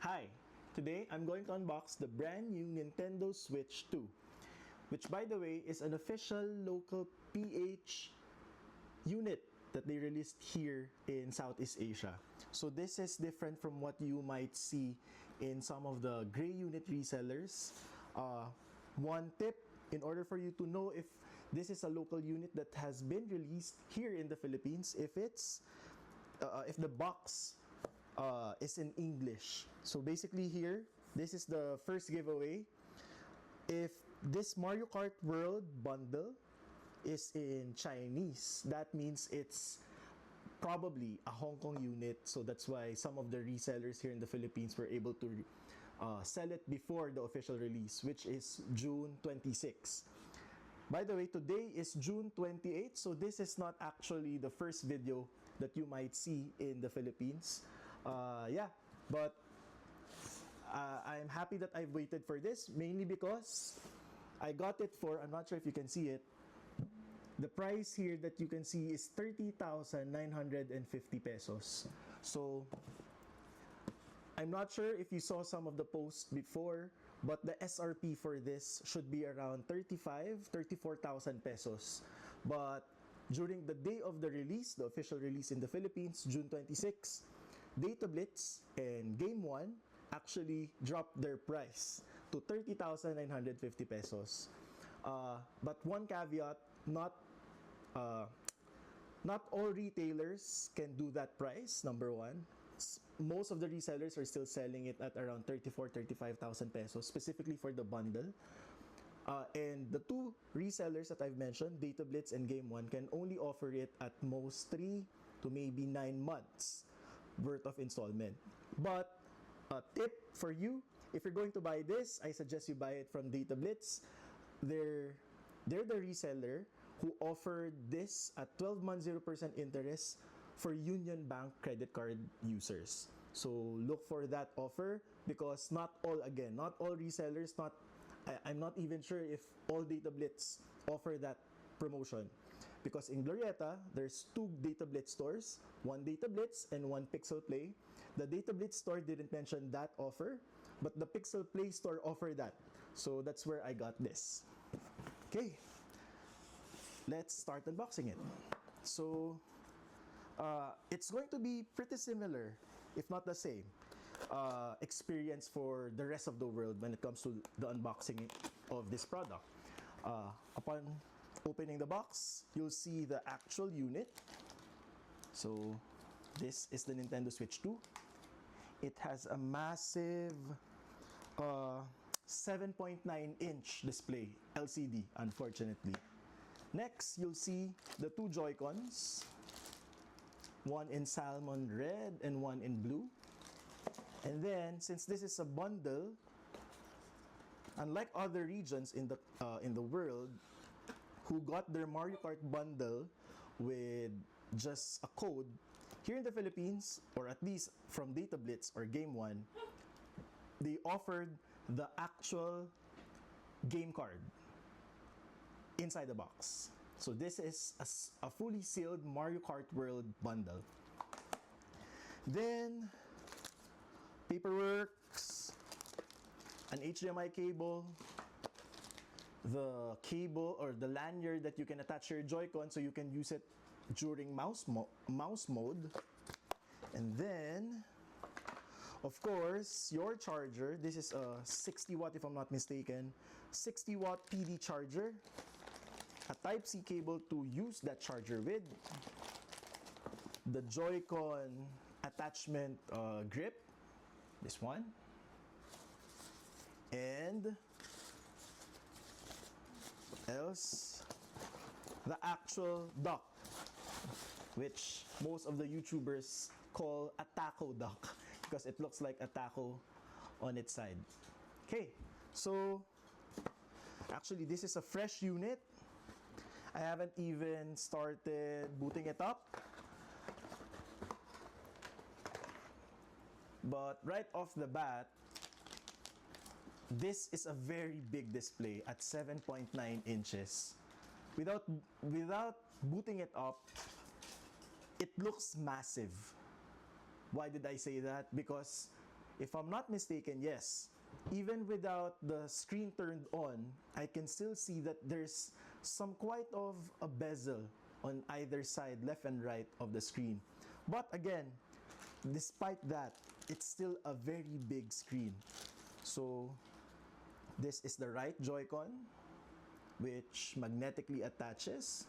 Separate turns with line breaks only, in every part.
Hi, today I'm going to unbox the brand new Nintendo Switch 2, which by the way is an official local PH unit that they released here in Southeast Asia. So this is different from what you might see in some of the gray unit resellers. One tip, in order for you to know if this is a local unit that has been released here in the Philippines, if the box is in English. So basically here, this is the first giveaway. If this Mario Kart World bundle is in Chinese, that means it's probably a Hong Kong unit. So that's why some of the resellers here in the Philippines were able to sell it before the official release, which is June 26. By the way, today is June 28, so this is not actually the first video that you might see in the Philippines. But I'm happy that I've waited for this, mainly because I got it for, I'm not sure if you can see it, the price here that you can see is 30,950 pesos. So I'm not sure if you saw some of the posts before, but the SRP for this should be around 34,000 pesos. But during the day of the release, the official release in the Philippines, June 26, Data Blitz and Game 1 actually dropped their price to 30,950 pesos. But one caveat, not all retailers can do that price, number one. Most of the resellers are still selling it at around 35,000 pesos, specifically for the bundle. And the two resellers that I've mentioned, Data Blitz and Game 1, can only offer it at most 3 to maybe 9 months worth of installment. But a tip for you, if you're going to buy this, I suggest you buy it from Data Blitz. They're the reseller who offered this at 12 months 0% interest for Union Bank credit card users. So look for that offer, because not all resellers, I'm not even sure if all Data Blitz offer that promotion. Because in Glorieta, there's 2 Data Blitz stores, one Data Blitz and one Pixel Play. The Data Blitz store didn't mention that offer, but the Pixel Play store offered that. So that's where I got this. Okay, let's start unboxing it. So it's going to be pretty similar, if not the same, experience for the rest of the world when it comes to the unboxing of this product. Upon opening the box, you'll see the actual unit. So this is the Nintendo Switch 2. It has a massive 7.9-inch display, LCD, unfortunately. Next, you'll see the 2 Joy-Cons, one in salmon red and one in blue. And then, since this is a bundle, unlike other regions in the world who got their Mario Kart bundle with just a code, here in the Philippines, or at least from Data Blitz or Game 1, they offered the actual game card inside the box. So this is a fully sealed Mario Kart World bundle. Then, paperwork, an HDMI cable, the cable or the lanyard that you can attach your Joy-Con so you can use it during mouse mode. And then, of course, your charger. This is a 60 watt, if I'm not mistaken, 60 watt PD charger. A Type-C cable to use that charger with. The Joy-Con attachment grip, this one. And what else? The actual dock, which most of the YouTubers call a taco dock because it looks like a taco on its side. Okay, so actually this is a fresh unit. I haven't even started booting it up. But right off the bat, this is a very big display at 7.9 inches. Without booting it up, it looks massive. Why did I say that? Because If I'm not mistaken, yes, even without the screen turned on, I can still see that there's some quite of a bezel on either side, left and right of the screen. But again, despite that, it's still a very big screen. So this is the right Joy-Con, which magnetically attaches.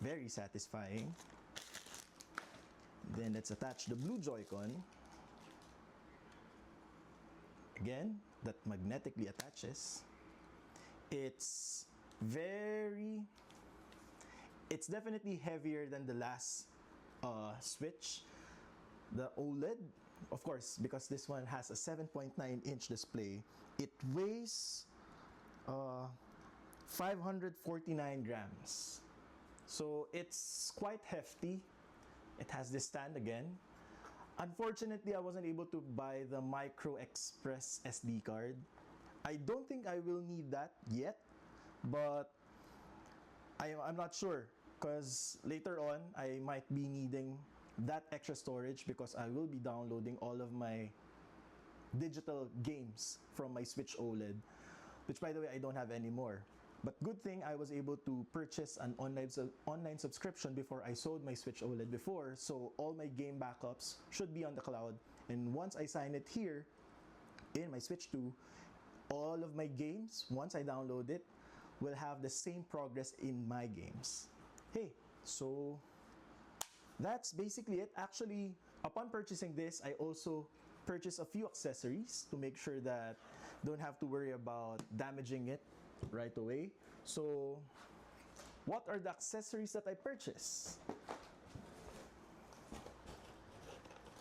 Very satisfying. Then let's attach the blue Joy-Con. Again, that magnetically attaches. It's definitely heavier than the last Switch. The OLED, of course, because this one has a 7.9-inch display, it weighs 549 grams. So it's quite hefty. It has this stand again. Unfortunately, I wasn't able to buy the micro express SD card. I don't think I will need that yet, but I'm not sure, because later on I might be needing that extra storage because I will be downloading all of my digital games from my Switch OLED, which by the way I don't have anymore. But good thing I was able to purchase an online subscription before I sold my Switch OLED before, so all my game backups should be on the cloud. And once I sign it here in my Switch 2, all of my games, once I download it, will have the same progress in my games. Hey, so that's basically it. Actually, upon purchasing this, I also purchased a few accessories to make sure that don't have to worry about damaging it right away. So what are the accessories that I purchased?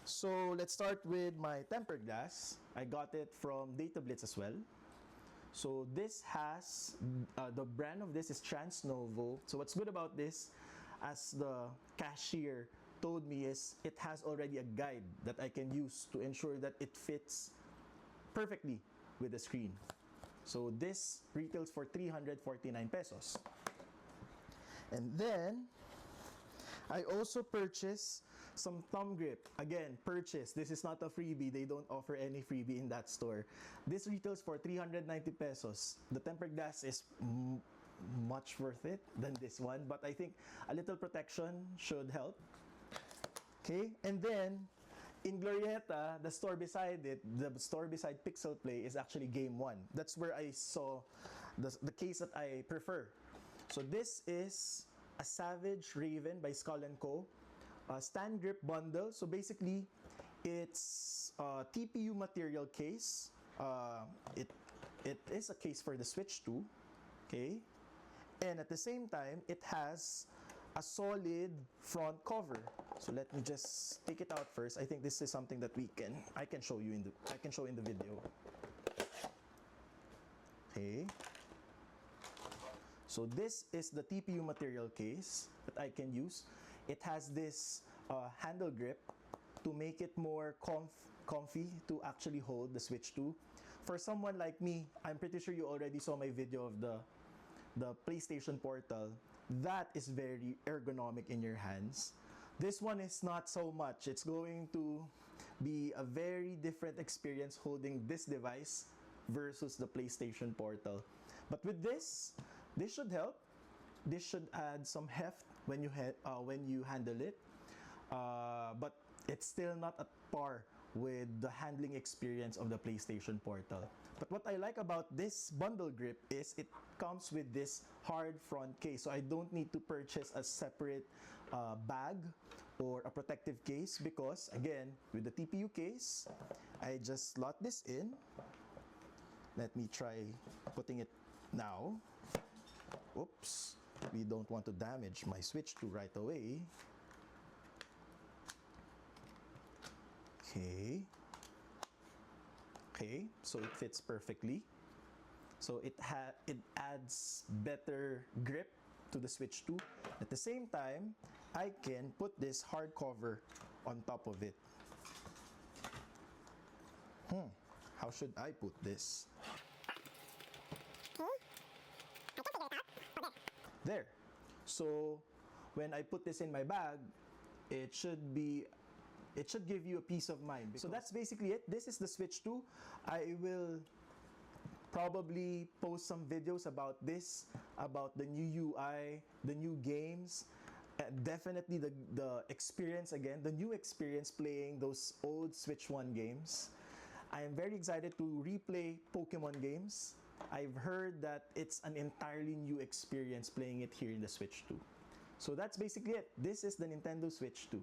So let's start with my tempered glass. I got it from Data Blitz as well. So this has, the brand of this is Transnovo. So what's good about this, as the cashier told me, is it has already a guide that I can use to ensure that it fits perfectly with the screen. So this retails for 349 pesos. And then I also purchased some thumb grip. Again, purchase. This is not a freebie. They don't offer any freebie in that store. This retails for 390 pesos. The tempered glass is much worth it than this one, but I think a little protection should help. Okay, and then in Glorieta, the store beside it, the store beside Pixel Play, is actually Game 1. That's where I saw the case that I prefer. So this is a Savage Raven by Skull & Co. Stand grip bundle. So basically, it's a TPU material case. It is a case for the Switch 2. Okay, and at the same time, it has a solid front cover. So let me just take it out first. I think this is something that I can show in the video. Okay. So this is the TPU material case that I can use. It has this handle grip to make it more comfy to actually hold the Switch 2. For someone like me, I'm pretty sure you already saw my video of the PlayStation Portal. That is very ergonomic in your hands. This one is not so much. It's going to be a very different experience holding this device versus the PlayStation Portal. But with this should help. This should add some heft when you handle it. But it's still not at par with the handling experience of the PlayStation Portal. But what I like about this bundle grip is it comes with this hard front case. So I don't need to purchase a separate bag or a protective case, because again, with the TPU case, I just slot this in. Let me try putting it now. Oops, we don't want to damage my Switch 2 right away. Okay, so it fits perfectly. So it adds better grip to the Switch 2. At the same time, I can put this hard cover on top of it. How should I put this? There. So when I put this in my bag, it should be it should give you a peace of mind. So that's basically it. This is the Switch 2. I will probably post some videos about this, about the new UI, the new games, definitely the experience again, the new experience playing those old Switch 1 games. I am very excited to replay Pokemon games. I've heard that it's an entirely new experience playing it here in the Switch 2. So that's basically it. This is the Nintendo Switch 2.